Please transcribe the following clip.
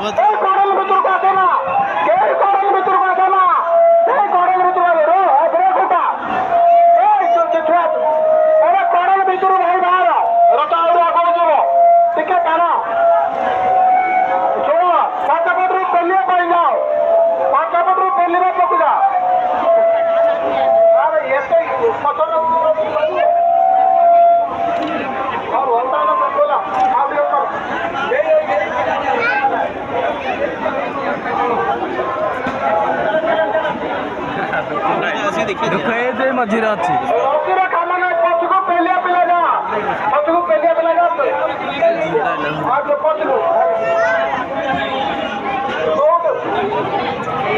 এই কড়াল ভিতরকে আসে না, এই কড়াল ভিতরকে আসে না, এই কড়াল ভিতরে বেরো এবারে কোটা এই ছুয়া আরে কড়াল ভিতরে ভাই বাহার রটা আউরে আগো যাব টিকে টান শোনো পাঁচপত্র পেলিয়ে পাই যাও পাঁচপত্র পেলিয়ে পকু যা আরে এতে পছন্দ আর ওটা না বলা আগে কর দেখে মঝিরে আছে খানা নাই পছকু পেলিয়া পেলা যা পছকু পেলিয়া পেলা যা আর পছকু